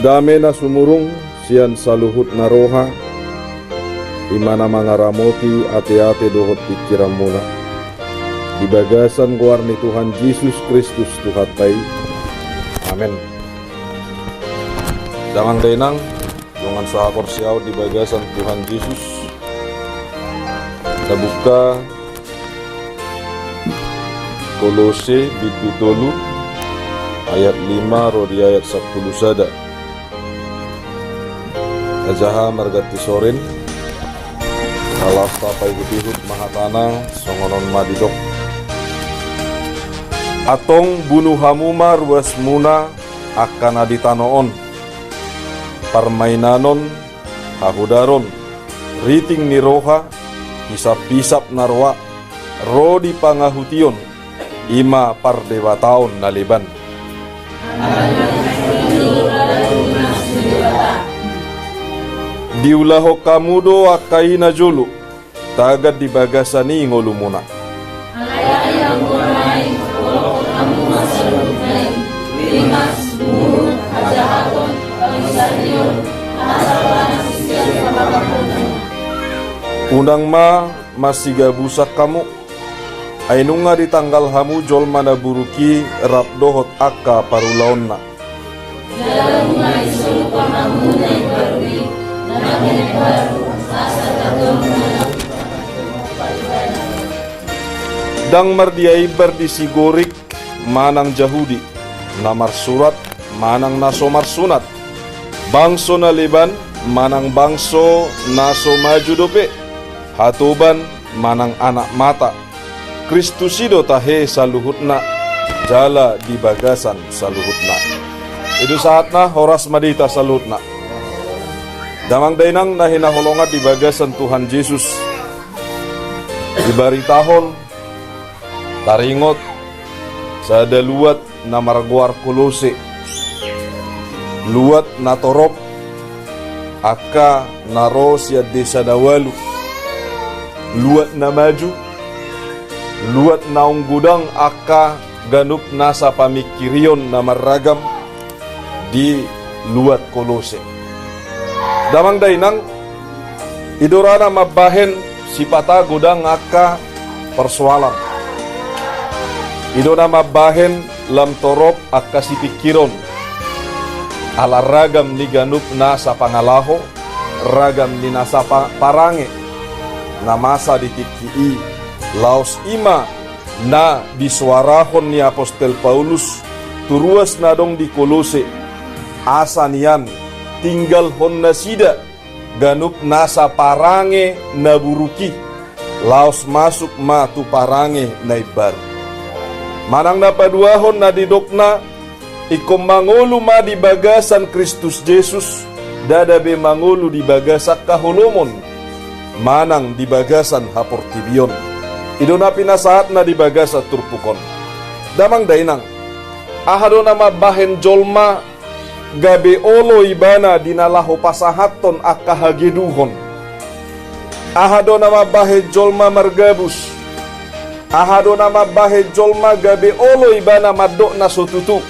Dame na sumurung sian saluhut na roha, imana mga ramoti ate-ate dohot pikiran muna. Di bagasan guar ni Tuhan Yesus Kristus Tuhatay. Amin. Damang denang, dengan sahakor siaw di bagasan Tuhan Yesus. Kita buka Kolose bidutolu ayat 5 rodi ayat 10 sada. Ajaha margati sorin kalas tapai gutihut mahatana songonon madidok atong bunuh hamuma ruas muna akan aditanoon permainanon hahudaron riting niroha hisap-hisap narwa rodi pangahution ima pardewa taon naliban diulaho kamudo akai na julu tagad di bagasani ngolumuna undang ma masih gabusak kamu ainunga di tanggal hamu jol mana buruki rap dohot akka parulaonna dang mardiai berdisigorik manang Jahudi namar surat manang nasomar sunat bangso na liban manang bangso naso maju dope hatuban manang anak mata Kristusido tahe saluhutna jala di bagasan saluhutna itu saatna horas madita saluhutna damang dainang nahinaholongat di bagasan Tuhan Yesus di bari tahun taringot sada luat namarguar Kolose luat natorop aka naros ya desa dawalu luat na maju luat naung gudang aka ganup nasa pamikirion na maragam di luat Kolose damang dainang idorana mabahen sipata gudang aka persoalan idona mabahen lam torop aka sipikiron ala ragam ni ganup nasa pangalaho ragam ni nasa parange na masa ditikii laos ima na disuarahon ni Apostel Paulus turuas na dong di Kolose asan yan tinggal hon na sida ganup nasa parange na buruki laos masuk ma tu parange na ibar manang napaduahon na didokna ikom mangulu ma di bagasan Kristus Yesus dadabe mangulu di bagasak kaholomon manang di bagasan haportibion idona pinasaat na di bagasa turpukon damang dainang ahado na mabahen jolma gabe olo ibana dinalaho pasahaton akahageduhon ahado na mabahen jolma margabus ahado na mabahen jolma gabe olo ibana madok na sotutu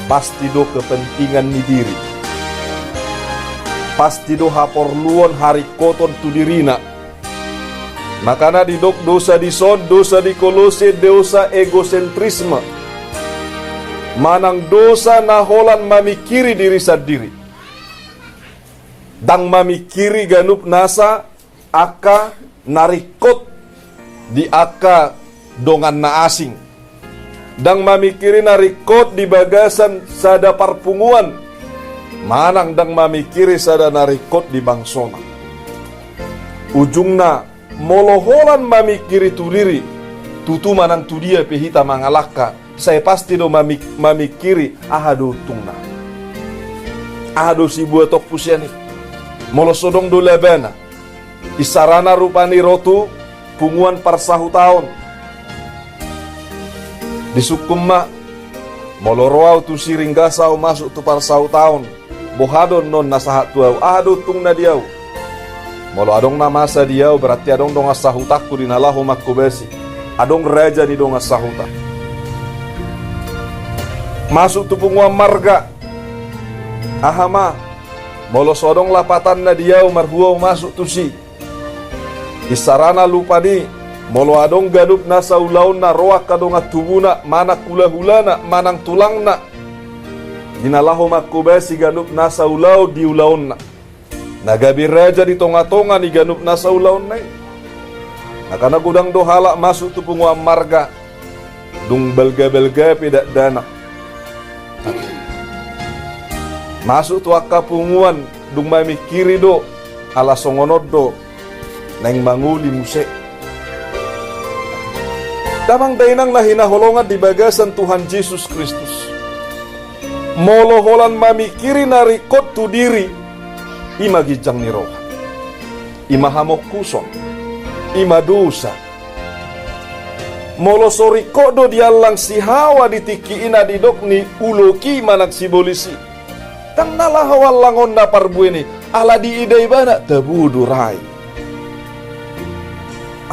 pasti do kepentingan ni diri pasti do haporluon hari koton tu dirina makana didok dosa di son, dosa di Kolose, dosa egosentrisme manang dosa na holan mamikiri diri sadiri dang mamikiri ganup nasa aka narikot di aka dongan na asing dang mamikiri narikot di bagasan sada parpunguan manang dang mamikiri sada narikot di bangsona ujungna moloholan mamikiri tudiri tutu manang tudia pehita mangalaka saya pasti do mamikiri ahado tungna ahado si buatok pusiani molosodong do lebena isarana rupani rotu punguan parsahu taon disukumma moloroau tu siringgasau masuk tu parsahu taon bohadon non nasahat tuau ahado tungna diau molo adong na masa diau berarti adong dong asahutaku dinalahu makubesi adong raja di dong asahuta masuk tu pungua marga Ahama molo sodong lapatan na diyaw marhuaw masuk tusi. Isarana lupa di molo adong gadup na sa ulaw na roak kadong at tubuna manak hula-hulana manang tulang na. Ginalaho makubesi ganup na sa ulaw di ulaw na. Nagabi raja di tonga-tonga ni ganup na sa ulaw na. Nakana gudang dohala masuk tu pungwa marga. Dung belga-belga pidak dana. Masuk tu akka punguan dung mamikiri do ala songonod do neng manguli musik. Damang dainang lahinaholongan di bagasan Tuhan Yesus Kristus. Moloholan mamikiri narikot tu diri ima gijang ni roh. Ima hamok kuson. Ima dosa. Molo soriko do dialang si hawa ditiki ina didok ni uloki manak si bolisi. Tang nalahawal langon na parbueni ala di idai bana tabudurai.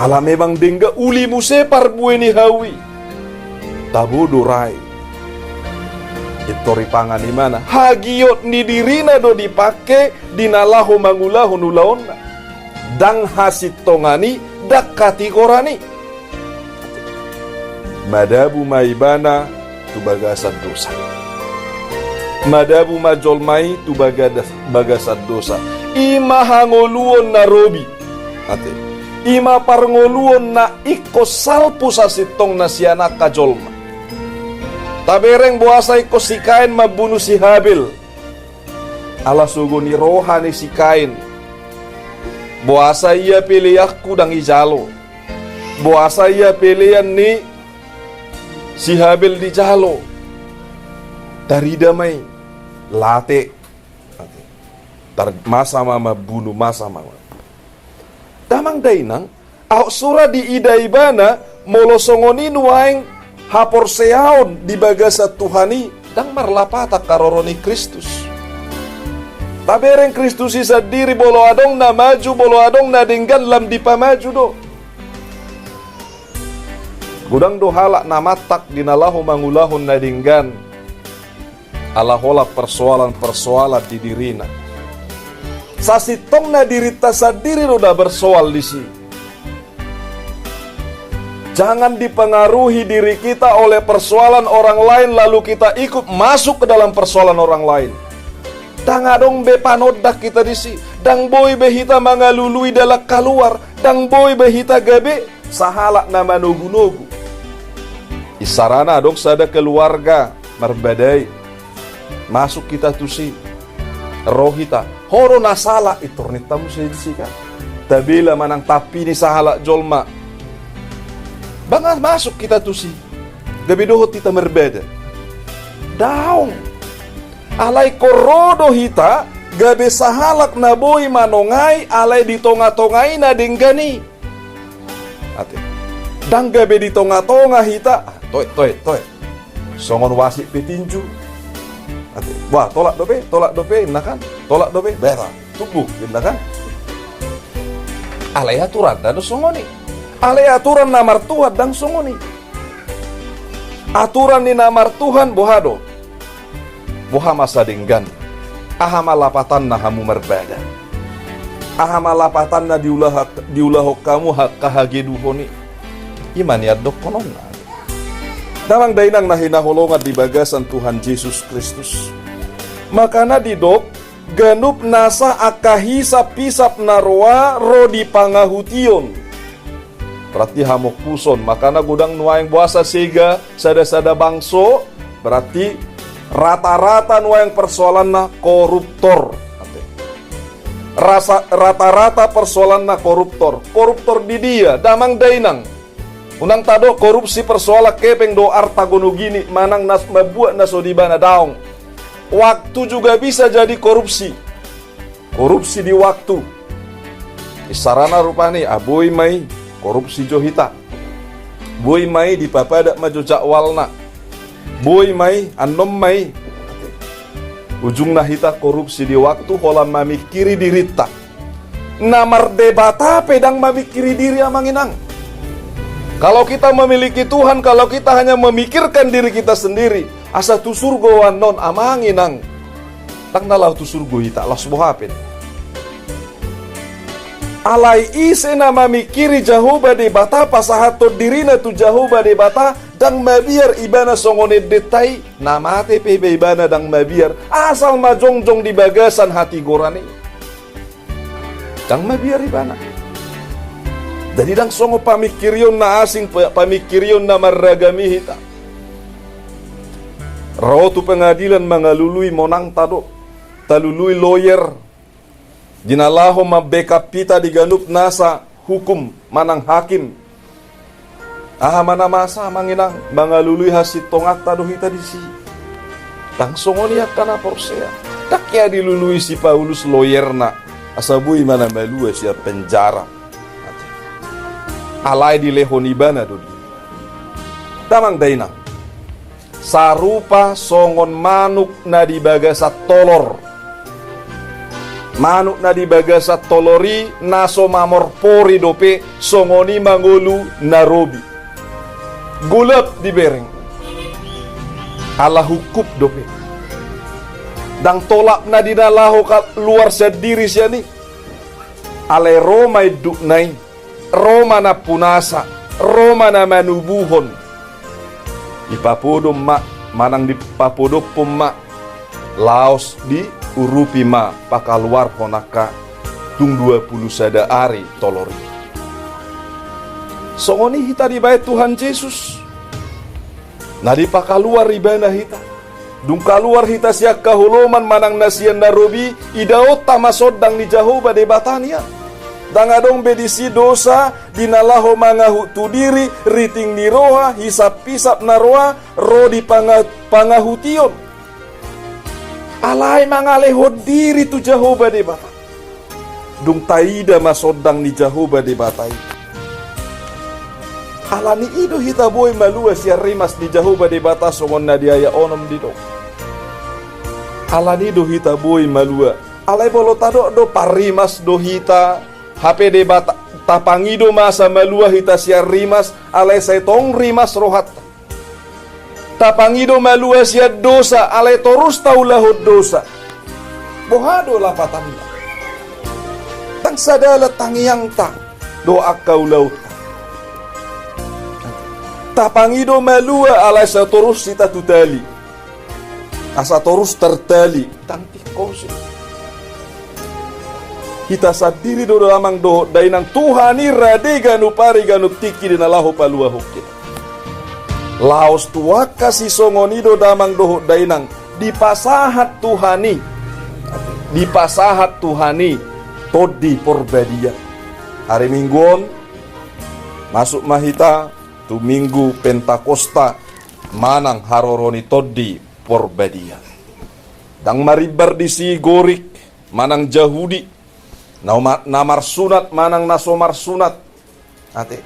Ala memang dengga uli muse parbueni hawi tabudurai. Itori pangan di mana hagiot ni dirina do dipake dinalahu mangulahu nulaonna dang hasit tongani dakati korani. Madabu maibana tu bagasan dosa. Madabu majolmai tu bagasan dosa. Ima hangoluon na robi. Ate. Ima parngoluon na iko salpu sa sitong na siana kajolma. Tabereng buasa iko si Kain mabunuh si Habil. Ala sugo ni rohani si Kain. Buasa ia pilih aku dang ijalo. Buasa ia pilihan ni si Habil di jalo. Dari damai late. Masa mama bunuh masa mama. Damang dainang au sura di idaibana molosongoni nuaing hapor seaon di bagasa Tuhani dang marlapata karoroni Kristus. Tabereng Kristus isa diri bolo adong na maju bolo adong na denggan lam dipamaju do. Gudang dohala na matak dinalahu mangulahon na dinggan alahola persoalan-persoalan di dirina. Sasitong na dirita sa diri do na bersoal di si. Jangan dipengaruhi diri kita oleh persoalan orang lain lalu kita ikut masuk ke dalam persoalan orang lain. Dang adong be panodak kita di si. Dang boy behita mangalului dalak keluar. Dang boy behita gabe sahalak nama nogu-nogu. Isarana dong sada keluarga merbadai masuk kita tusi rohita horo nasala itornita musidisika tabila manang tapi ni sahala jolma bangas masuk kita tusi gabi dohot kita merbeda daong alai korodo hita gabe sahalak naboy manongai alai di tonga-tongai na denggani ate dang gabe di tonga-tonga hita toy songon wasik petinju ate wah tolak dope nah kan tolak dope bera tubuh nah kan alai aturan dan songoni alai aturan namar Tuhan dan songoni aturan ni namar Tuhan bohado boha masa denggan ahama lapatan na hamu merbada ahama lapatan na diulah kamu kahageduhoni iman ya dok konona damang dainang nahinaholongan di bagasan Tuhan Yesus Kristus. Makana didok ganup nasa akahisap pisap narwa rodi pangahution. Berarti hamok puson. Makana gudang nuaing buasa sega sada-sada bangso. Berarti rata-rata nuaing persoalan na koruptor. Rata-rata persoalan na koruptor. Koruptor di dia damang dainang. Unang tado korupsi persoala kepeng do arta gono gini manang nas mabuat naso di bana daong. Waktu juga bisa jadi korupsi. Korupsi di waktu. Isarana rupani aboy mai korupsi johita. Boy mai di papada maju jakwalna. Boy mai anom mai. Ujung nahita korupsi di waktu holam mamikiri dirita. Namar debata pedang mamikiri diri amanginang. Kalau kita memiliki Tuhan, kalau kita hanya memikirkan diri kita sendiri, asa tu surga wanon amanginang. Tang nalau tu surga hita lah sebuah hapin. Alai ise na mamikiri Jehovah de bata pasahato dirina tu Jehovah de bata dang mabiar ibana songone detai namate pebe ibana dang mabiar asal majongjong di bagasan hati gorane dang mabiar ibana. Jadi dang songo pamikirion na asing pamikirion na maragami hita. Raw tu pengadilan mangalului monang tado talului lawyer Jinalaho mabekap pita diganup nasa hukum manang hakim. Mana masa manginang mangalului hasit tongak tado hita di si. Langsung niat kana porsea. Takya dilului si Paulus lawyer na asabui mana malua siap penjara. Alai di lehonibana dodi. Tamang daina. Sarupa songon manuk na dibagasa tolor. Manuk na di bagasa tolori naso mamor pori dope songoni mangolu narobi gulap di bereng ala hukup dope dang tolak na di nalaho luar sadiri siani ale Roma iduk nai Roma na punasa Roma na manubuhon ipapodom mak manang di papodop mak Laos di urupi ma pakaluar honaka tung 20 sada ari tolori. Songoni hita di bait Tuhan Yesus. Nadi pakaluar ibana hita. Dung kaluar hita siak kahuluman manang nasian narobi idaot tamasodang ni Jehovah de Batania. Dangadong bedisi dosa dinalaho mangahu tudiri riting ni roha hisap-pisap naroa ro di pangahution. Alai mangaleho diri tu Jehovah de bata. Dung taida masodang ni Jehovah de batai. Alani ido hita boy malua siya rimas ni Jehovah de bata songon na diaya onom dito. Alani do hita boy malua. Alai bolo tado do parimas do hita. HP de bata tapangido masa malua hita siya rimas. Alai setong rimas rohat. Tapangido malua siya dosa, alay torus taulahod dosa. Bohado lapatan na. Tang sadala tangyang ta, doa kaulaw ta. Tapangido malua alay sa torus sita tutali. Asa torus tertali, tang tikosi. Kita sadiri do lamang do dainang Tuhani radega nu pari ganu tiki dinalaho paluaho kita. Laos tua kasih songonido damang doho dainang dipasahat Tuhani todi porbadia hari mingguon masuk mahita tu minggu Pentakosta manang haroroni todi porbadia dang maribar di si gorik manang Jahudi namar sunat manang nasomar sunat ate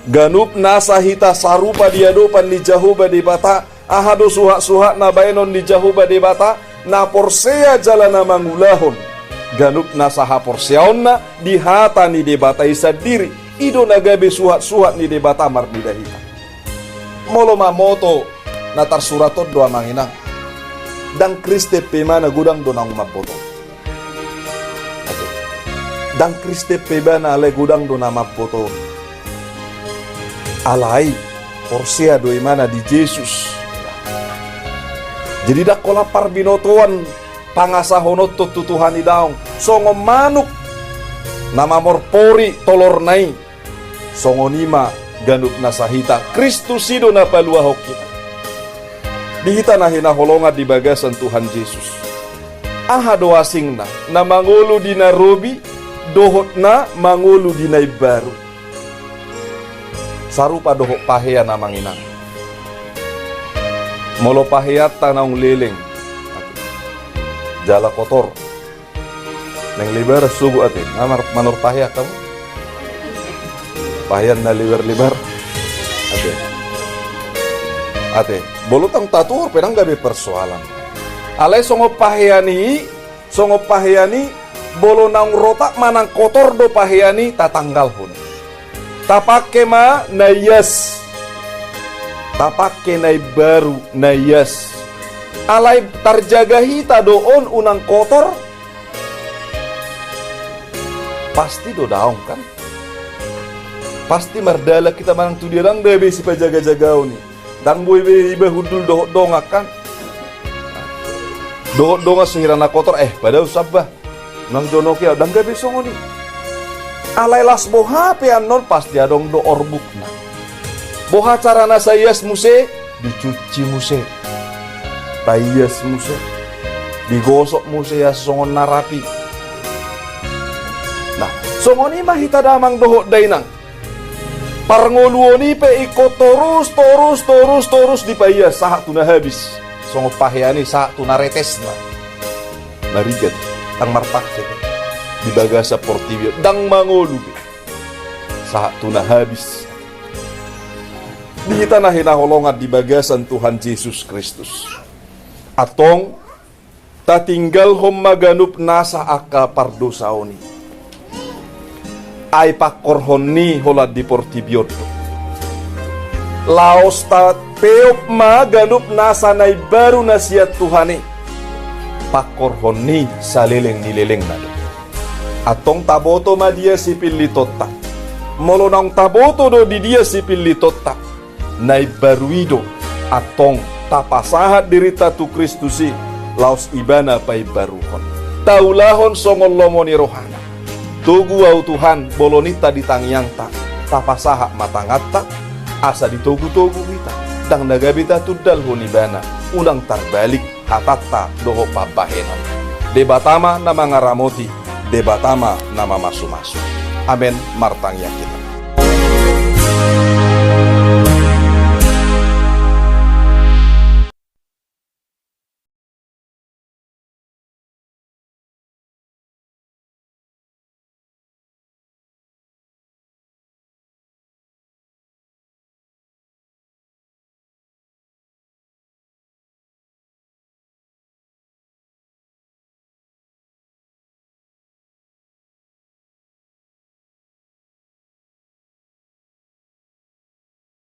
ganup nasa hita sarupa diadopan di Jehovah de bata ahado suhak-suhak na bainon di Jehovah de bata na porsea jalana mangulahon ganup nasa ha porseaon na di hata ni de bata isa diri ido nagabe suhak-suhak ni de bata marbida hita molo mamoto na tarsuratot doa manginang dang Kriste pemana gudang donang mapoto dang Kriste pemana ale gudang donang mapoto alai porsea doi mana di Yesus. Jadi dak kolapar binotoan pangasahonot tutuhani daong songo manuk nama morpori tolor nai songo nima ganup nasahita Kristus ido na palua hokita. Dihita na hinaholonga di bagasan Tuhan Yesus. Aha doasing na mangulu di narobi dohot na mangulu di baru. Sarupa dohok pahea na manginang. Molo pahea tanang leleng. Jala kotor. Neng libar sugu ate. Namar manor pahea kamu. Pahean na libar-libar. Ate. Bolutang tatur penang gabe persoalan. Alay songo paheani bolo nang rotak manang kotor do paheani tatanggal hun. Tapake ma na yes. Tapake na baru na yes. alai tarjaga hita doon unang kotor, pasti do daong kan. Pasti mardala kita manang tu dirang debe si pajaga-jagao ni. Dan boy be ibe hudul dohok dongak kan. Dohok dongak sehirana kotor pada usabah. Nang jono kia dan gabe songo ni. Alai las boha pe anon pasti adong do orbukna. Boha carana sayas muse dicuci muse. Tayas muse. Digosok muse ya songon narapi. Nah, songo ni mah hita damang dohok dainang. Parngoluoni pe ikut terus di paya saat tuna habis. Songo pahyani saat tuna retes na. Narigat tang martak di bagasa portibio dang mangolu pe. Saat tuna habis. Di tanah hinaholongan di bagasan Tuhan Yesus Kristus. Atong ta tinggal hom maganup nasa aka pardosaoni. Ay pakorhoni hola di portibiot. Laos ta peop maganup nasa nay baru nasiat Tuhani. Pakorhoni salileng nileleng nado. Atong taboto ma dia sipil litota. Molonang taboto do di dia sipil litota. Nay baruido atong tapasahat dirita tu Kristusi. Laos ibana pay baruhon. Taulahon songol lomoni rohana. Tugu au Tuhan bolonita ditangyang ta tapasaha matangata asa ditogu-togu kita dang nagabita tudal hunibana ulang tarbalik hatata doho pabahenan debatama nama ngaramoti debatama nama masu-masu amen martangya kita.